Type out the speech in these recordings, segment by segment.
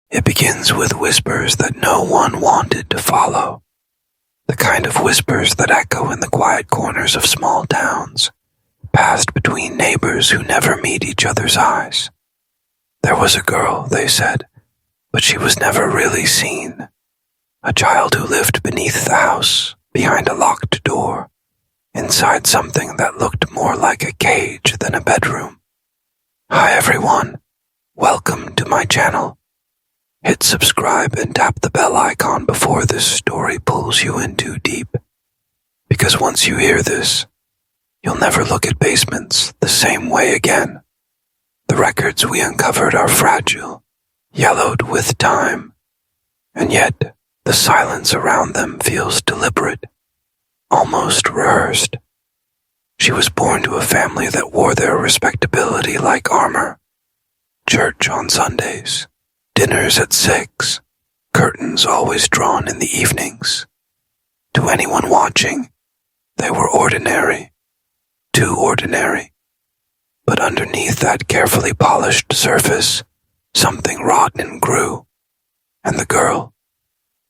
It begins with whispers that no one wanted to follow, the kind of whispers that echo in the quiet corners of small towns, passed between neighbors who never meet each other's eyes. There was a girl, they said, but she was never really seen. A child who lived beneath the house, behind a locked door, inside something that looked more like a cage than a bedroom. Hi everyone, welcome to my channel. Hit subscribe and tap the bell icon before this story pulls you in too deep. Because once you hear this, you'll never look at basements the same way again. The records we uncovered are fragile, yellowed with time, and yet the silence around them feels deliberate, almost rehearsed. She was born to a family that wore their respectability like armor. Church on Sundays, dinners at 6, curtains always drawn in the evenings. To anyone watching, they were ordinary, too ordinary. But underneath that carefully polished surface, something rotten grew. And the girl,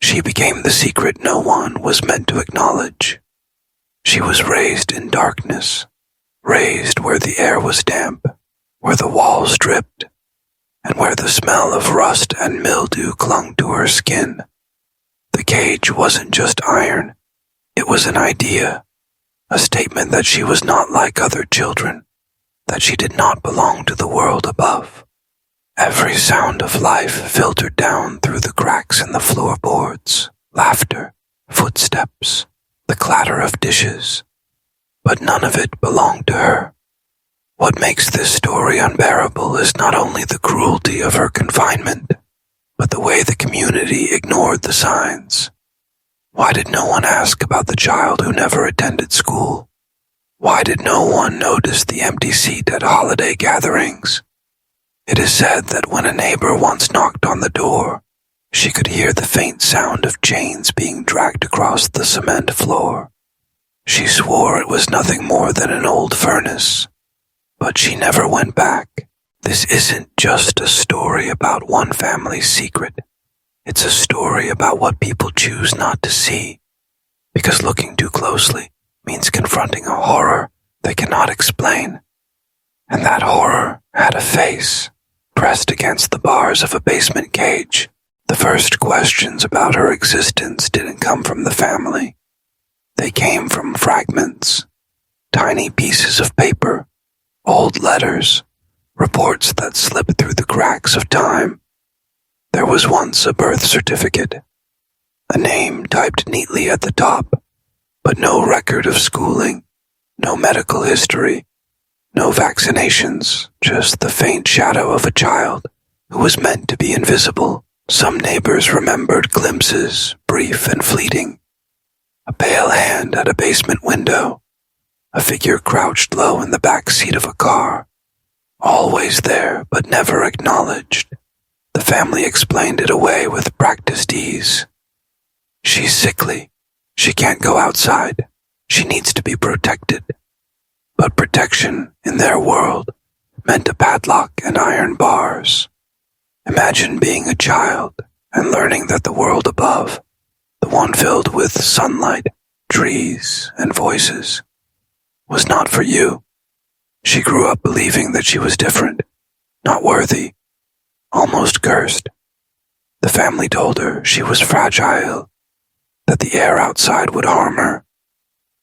she became the secret no one was meant to acknowledge. She was raised in darkness, raised where the air was damp, where the walls dripped, and where the smell of rust and mildew clung to her skin. The cage wasn't just iron, it was an idea, a statement that she was not like other children, that she did not belong to the world above. Every sound of life filtered down through the cracks in the floorboards, laughter, footsteps, the clatter of dishes, but none of it belonged to her. What makes this story unbearable is not only the cruelty of her confinement, but the way the community ignored the signs. Why did no one ask about the child who never attended school? Why did no one notice the empty seat at holiday gatherings? It is said that when a neighbor once knocked on the door, she could hear the faint sound of chains being dragged across the cement floor. She swore it was nothing more than an old furnace. But she never went back. This isn't just a story about one family's secret. It's a story about what people choose not to see, because looking too closely means confronting a horror they cannot explain. And that horror had a face, pressed against the bars of a basement cage. The first questions about her existence didn't come from the family. They came from fragments, tiny pieces of paper, old letters, reports that slip through the cracks of time. There was once a birth certificate, a name typed neatly at the top, but no record of schooling, no medical history, no vaccinations, just the faint shadow of a child who was meant to be invisible. Some neighbors remembered glimpses, brief and fleeting. A pale hand at a basement window, a figure crouched low in the back seat of a car, always there but never acknowledged. The family explained it away with practiced ease. She's sickly. She can't go outside. She needs to be protected. But protection, in their world, meant a padlock and iron bars. Imagine being a child and learning that the world above, the one filled with sunlight, trees, and voices, was not for you. She grew up believing that she was different, not worthy, almost cursed. The family told her she was fragile, that the air outside would harm her,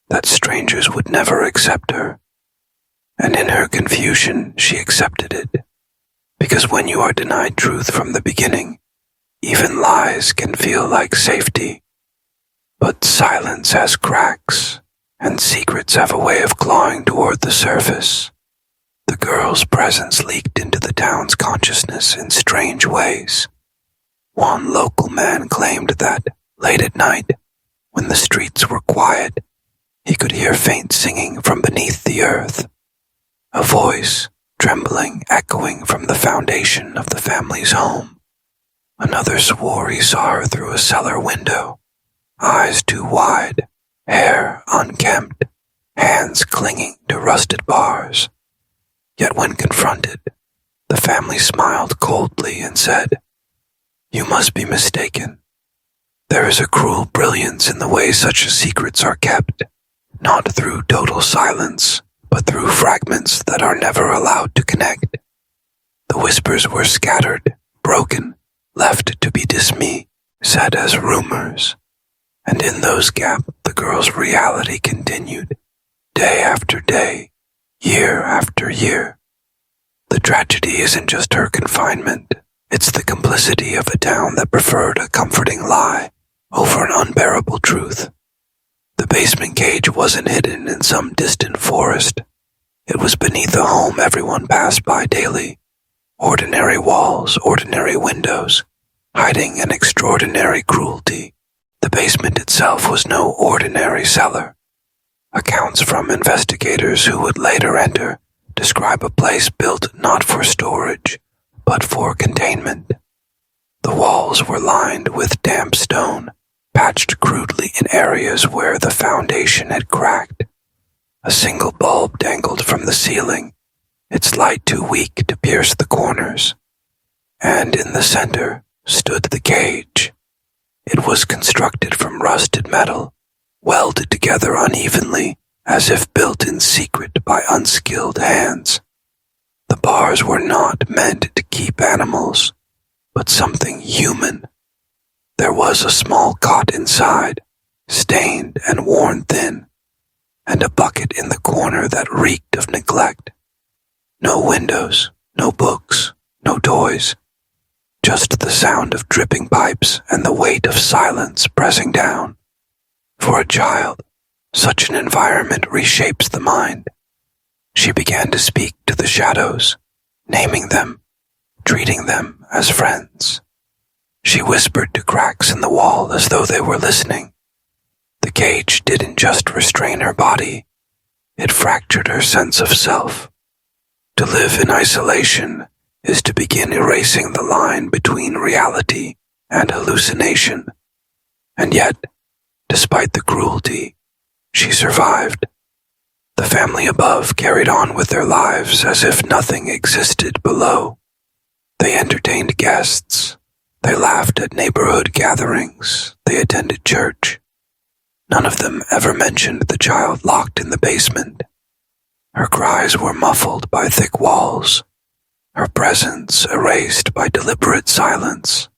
that strangers would never accept her. And in her confusion, she accepted it. Because when you are denied truth from the beginning, even lies can feel like safety. But silence has cracks, and secrets have a way of clawing toward the surface. The girl's presence leaked into the town's consciousness in strange ways. One local man claimed that, late at night, when the streets were quiet, he could hear faint singing from beneath the earth. A voice, trembling, echoing from the foundation of the family's home. Another swore he saw her through a cellar window, eyes too wide, hair unkempt, hands clinging to rusted bars. Yet when confronted, the family smiled coldly and said, You must be mistaken. There is a cruel brilliance in the way such secrets are kept, not through total silence, but through fragments that are never allowed to connect. The whispers were scattered, broken, left to be dismissed, said as rumors, and in those gaps the girl's reality continued, day after day, year after year. The tragedy isn't just her confinement, it's the complicity of a town that preferred a comforting lie over an unbearable truth. The basement cage wasn't hidden in some distant forest. It was beneath a home everyone passed by daily. Ordinary walls, ordinary windows, hiding an extraordinary cruelty. The basement itself was no ordinary cellar. Accounts from investigators who would later enter describe a place built not for storage, but for containment. The walls were lined with damp stone, patched crudely in areas where the foundation had cracked. A single bulb dangled from the ceiling, its light too weak to pierce the corners. And in the center stood the cage. It was constructed from rusted metal, welded together unevenly, as if built in secret by unskilled hands. The bars were not meant to keep animals, but something human. There was a small cot inside, stained and worn thin, and a bucket in the corner that reeked of neglect. No windows, no books, no toys, just the sound of dripping pipes and the weight of silence pressing down. For a child, such an environment reshapes the mind. She began to speak to the shadows, naming them, treating them as friends. She whispered to cracks in the wall as though they were listening. The cage didn't just restrain her body, it fractured her sense of self. To live in isolation is to begin erasing the line between reality and hallucination. And yet, despite the cruelty, she survived. The family above carried on with their lives as if nothing existed below. They entertained guests. They laughed at neighborhood gatherings. They attended church. None of them ever mentioned the child locked in the basement. Her cries were muffled by thick walls, her presence erased by deliberate silence.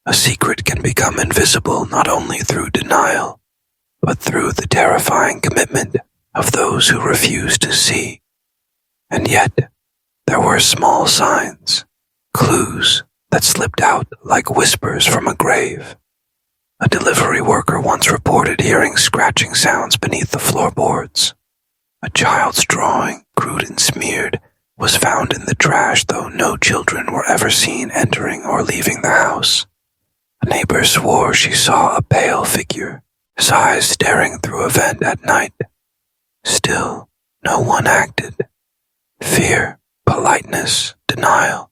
A secret can become invisible not only through denial, but through the terrifying commitment of those who refuse to see. And yet, there were small signs, clues that slipped out like whispers from a grave. A delivery worker once reported hearing scratching sounds beneath the floorboards. A child's drawing, crude and smeared, was found in the trash, though no children were ever seen entering or leaving the house. A neighbor swore she saw a pale figure, his eyes staring through a vent at night. Still, no one acted. Fear, politeness, denial.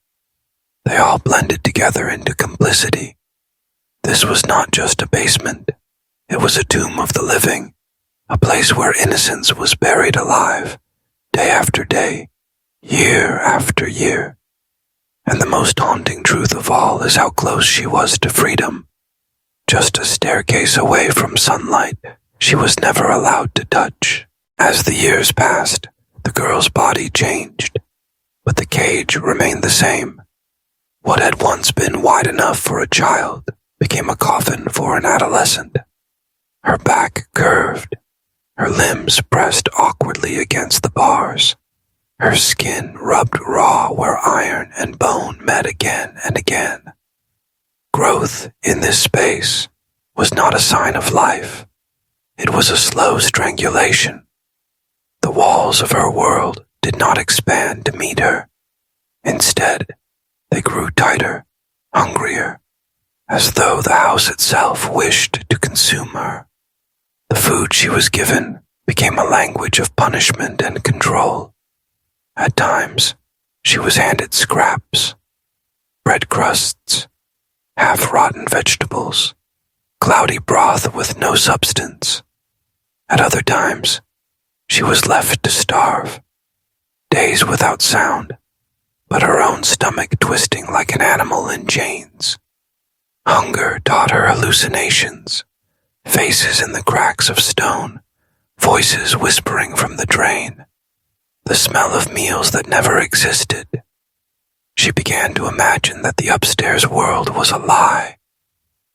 They all blended together into complicity. This was not just a basement. It was a tomb of the living, a place where innocence was buried alive, day after day, year after year. And the most haunting truth of all is how close she was to freedom. Just a staircase away from sunlight she was never allowed to touch. As the years passed, the girl's body changed, but the cage remained the same. What had once been wide enough for a child became a coffin for an adolescent. Her back curved, her limbs pressed awkwardly against the bars, her skin rubbed raw where iron and bone met again and again. Growth in this space was not a sign of life. It was a slow strangulation. The walls of her world did not expand to meet her. Instead, they grew tighter, hungrier, as though the house itself wished to consume her. The food she was given became a language of punishment and control. At times, she was handed scraps, bread crusts, half-rotten vegetables, cloudy broth with no substance. At other times, she was left to starve, days without sound, but her own stomach twisting like an animal in chains. hallucinations, faces in the cracks of stone, voices whispering from the drain, the smell of meals that never existed. She began to imagine that the upstairs world was a lie,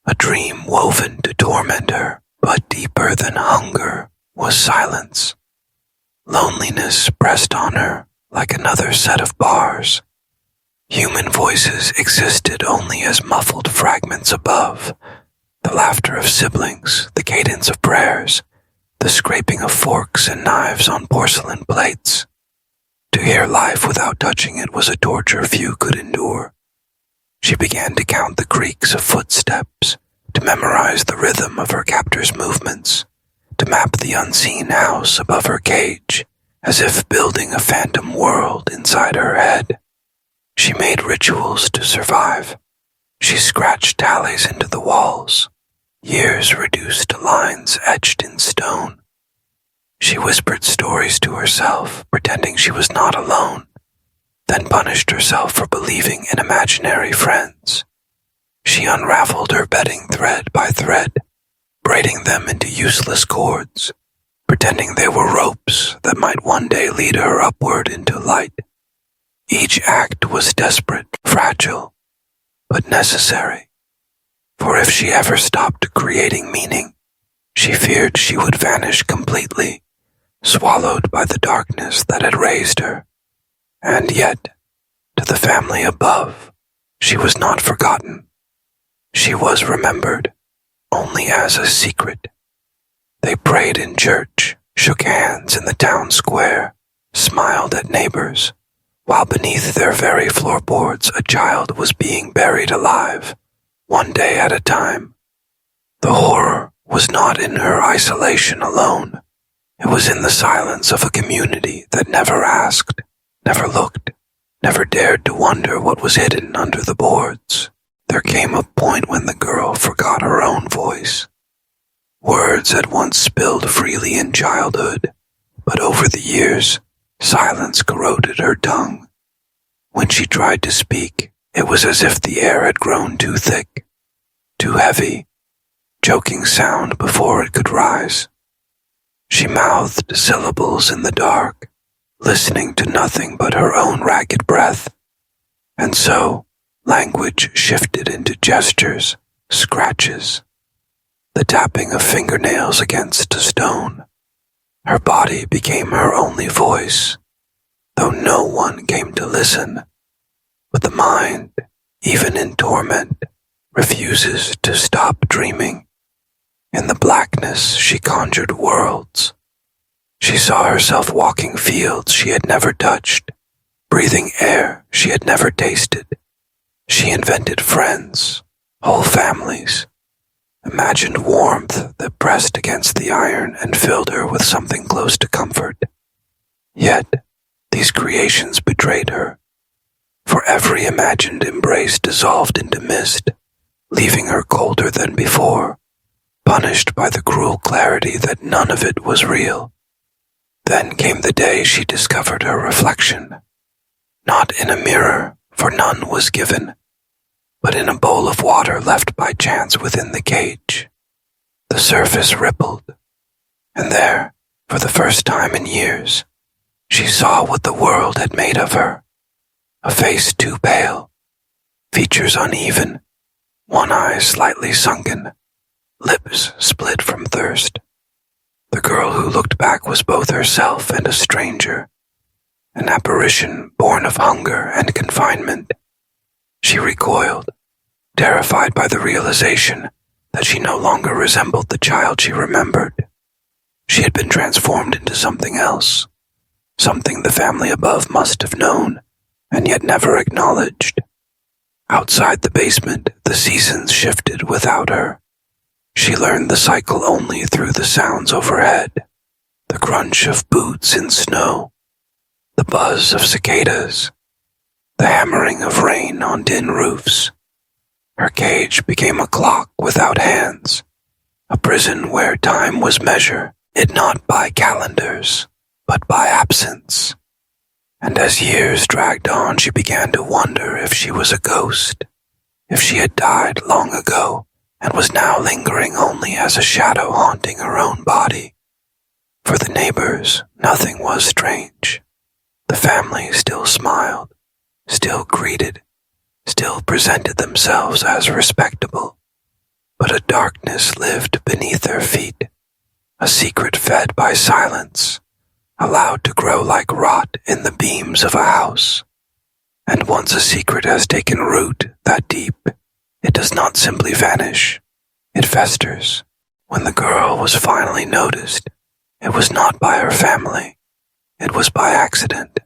a dream woven to torment her, but deeper than hunger was silence. Loneliness pressed on her like another set of bars. Human voices existed only as muffled fragments above, the laughter of siblings, the cadence of prayers, the scraping of forks and knives on porcelain plates. To hear life without touching it was a torture few could endure. She began to count the creaks of footsteps, to memorize the rhythm of her captor's movements, to map the unseen house above her cage, as if building a phantom world inside her head. She made rituals to survive. She scratched tallies into the walls, years reduced to lines etched in stone. She whispered stories to herself, pretending she was not alone, then punished herself for believing in imaginary friends. She unraveled her bedding thread by thread, braiding them into useless cords, pretending they were ropes that might one day lead her upward into light. Each act was desperate, fragile, but necessary, for if she ever stopped creating meaning, she feared she would vanish completely, swallowed by the darkness that had raised her. And yet, to the family above, she was not forgotten. She was remembered, only as a secret. They prayed in church, shook hands in the town square, smiled at neighbors, while beneath their very floorboards a child was being buried alive, one day at a time. The horror was not in her isolation alone. It was in the silence of a community that never asked, never looked, never dared to wonder what was hidden under the boards. There came a point when the girl forgot her own voice. Words had once spilled freely in childhood, but over the years, silence corroded her tongue. When she tried to speak, it was as if the air had grown too thick, too heavy, choking sound before it could rise. She mouthed syllables in the dark, listening to nothing but her own ragged breath. And so, language shifted into gestures, scratches, the tapping of fingernails against a stone. Her body became her only voice, though no one came to listen. But the mind, even in torment, refuses to stop dreaming. In the blackness, she conjured worlds. She saw herself walking fields she had never touched, breathing air she had never tasted. She invented friends, whole families, imagined warmth that pressed against the iron and filled her with something close to comfort. Yet, these creations betrayed her, for every imagined embrace dissolved into mist, leaving her colder than before, punished by the cruel clarity that none of it was real. Then came the day she discovered her reflection, not in a mirror, for none was given, but in a bowl of water left by chance within the cage. The surface rippled, and there, for the first time in years, she saw what the world had made of her. A face too pale, features uneven, one eye slightly sunken, lips split from thirst. The girl who looked back was both herself and a stranger, an apparition born of hunger and confinement. She recoiled, terrified by the realization that she no longer resembled the child she remembered. She had been transformed into something else, something the family above must have known, and yet never acknowledged. Outside the basement, the seasons shifted without her. She learned the cycle only through the sounds overhead, the crunch of boots in snow, the buzz of cicadas, the hammering of rain on tin roofs. Her cage became a clock without hands, a prison where time was measured, it not by calendars, but by absence. And as years dragged on, she began to wonder if she was a ghost, if she had died long ago and was now lingering only as a shadow haunting her own body. For the neighbors, nothing was strange. The family still smiled, still greeted, still presented themselves as respectable. But a darkness lived beneath their feet, a secret fed by silence, allowed to grow like rot in the beams of a house. And once a secret has taken root that deep, it does not simply vanish, it festers. When the girl was finally noticed, it was not by her family, it was by accident.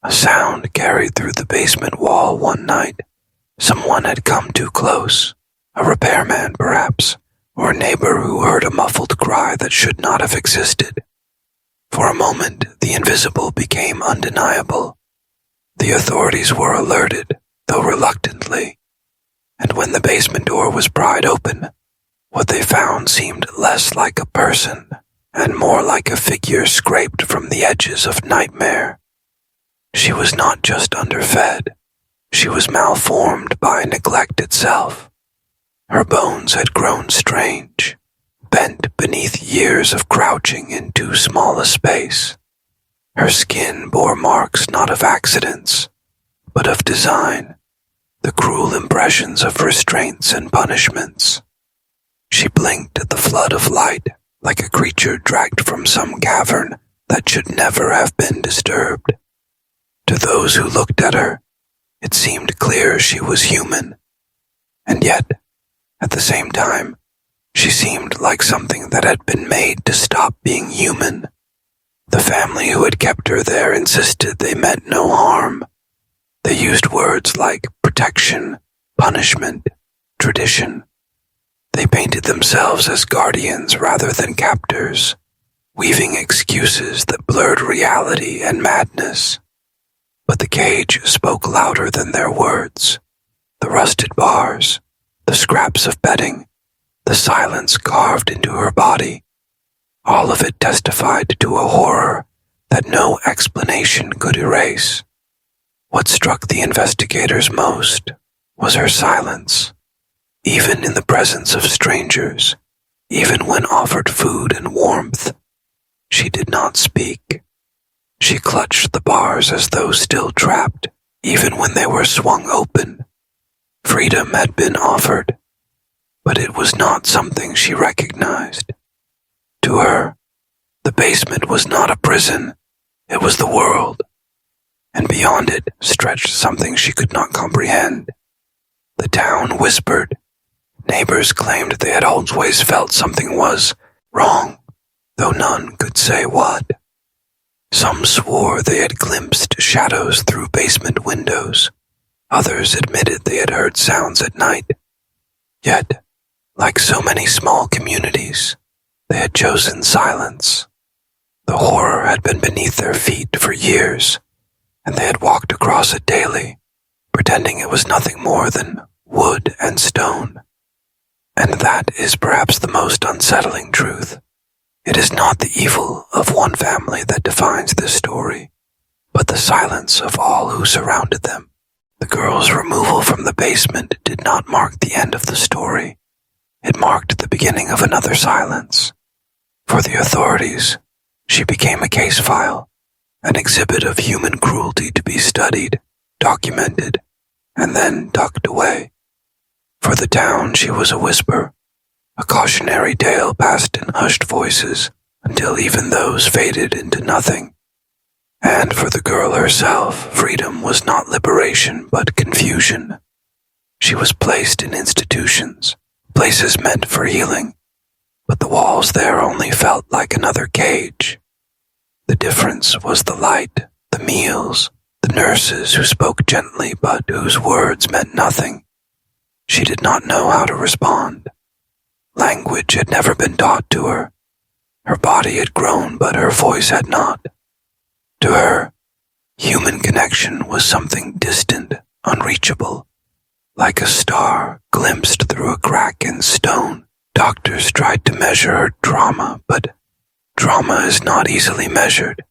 A sound carried through the basement wall one night. Someone had come too close, a repairman perhaps, or a neighbor who heard a muffled cry that should not have existed. For a moment, the invisible became undeniable. The authorities were alerted, though reluctantly, and when the basement door was pried open, what they found seemed less like a person and more like a figure scraped from the edges of nightmare. She was not just underfed, she was malformed by neglect itself. Her bones had grown strange, bent beneath years of crouching in too small a space. Her skin bore marks not of accidents, but of design, the cruel impressions of restraints and punishments. She blinked at the flood of light like a creature dragged from some cavern that should never have been disturbed. To those who looked at her, it seemed clear she was human, and yet, at the same time, she seemed like something that had been made to stop being human. The family who had kept her there insisted they meant no harm. They used words like protection, punishment, tradition. They painted themselves as guardians rather than captors, weaving excuses that blurred reality and madness. But the cage spoke louder than their words. The rusted bars, the scraps of bedding, the silence carved into her body, all of it testified to a horror that no explanation could erase. What struck the investigators most was her silence. Even in the presence of strangers, even when offered food and warmth, she did not speak. She clutched the bars as though still trapped, even when they were swung open. Freedom had been offered, but it was not something she recognized. To her, the basement was not a prison, it was the world, and beyond it stretched something she could not comprehend. The town whispered. Neighbors claimed they had always felt something was wrong, though none could say what. Some swore they had glimpsed shadows through basement windows. Others admitted they had heard sounds at night. Yet, like so many small communities, they had chosen silence. The horror had been beneath their feet for years, and they had walked across it daily, pretending it was nothing more than wood and stone. And that is perhaps the most unsettling truth. It is not the evil of one family that defines this story, but the silence of all who surrounded them. The girl's removal from the basement did not mark the end of the story. It marked the beginning of another silence. For the authorities, she became a case file, an exhibit of human cruelty to be studied, documented, and then tucked away. For the town, she was a whisper, a cautionary tale passed in hushed voices until even those faded into nothing. And for the girl herself, freedom was not liberation but confusion. She was placed in institutions, places meant for healing, but the walls there only felt like another cage. The difference was the light, the meals, the nurses who spoke gently but whose words meant nothing. She did not know how to respond. Language had never been taught to her. Her body had grown, but her voice had not. To her, human connection was something distant, unreachable. Like a star glimpsed through a crack in stone, doctors tried to measure her trauma, but trauma is not easily measured.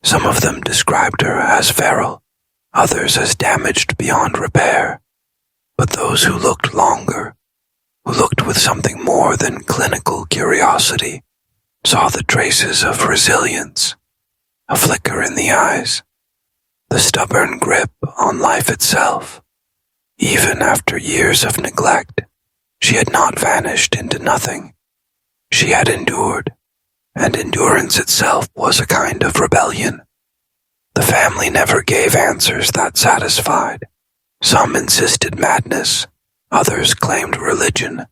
Some of them described her as feral, others as damaged beyond repair. But those who looked longer, who looked with something more than clinical curiosity, saw the traces of resilience, a flicker in the eyes, the stubborn grip on life itself. Even after years of neglect, she had not vanished into nothing. She had endured, and endurance itself was a kind of rebellion. The family never gave answers that satisfied. Some insisted madness, others claimed religion,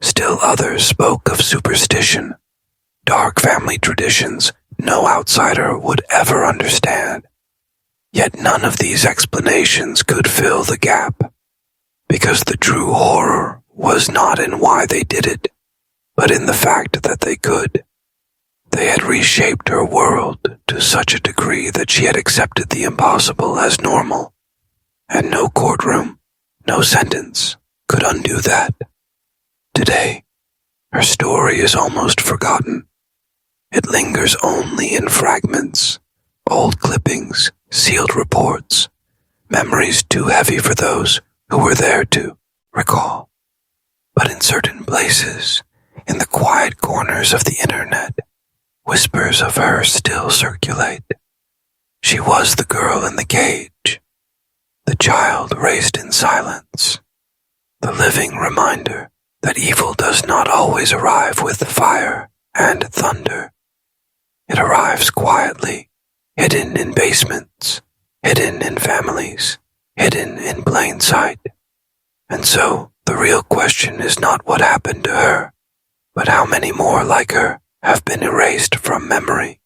still others spoke of superstition, dark family traditions no outsider would ever understand. Yet none of these explanations could fill the gap, because the true horror was not in why they did it, but in the fact that they could. They had reshaped her world to such a degree that she had accepted the impossible as normal, and no courtroom, no sentence could undo that. Today, her story is almost forgotten. It lingers only in fragments, old clippings, sealed reports, memories too heavy for those who were there to recall. But in certain places, in the quiet corners of the internet, whispers of her still circulate. She was the girl in the cage, the child raised in silence, the living reminder that evil does not always arrive with fire and thunder. It arrives quietly, hidden in basements, hidden in families, hidden in plain sight. And so, the real question is not what happened to her, but how many more like her have been erased from memory.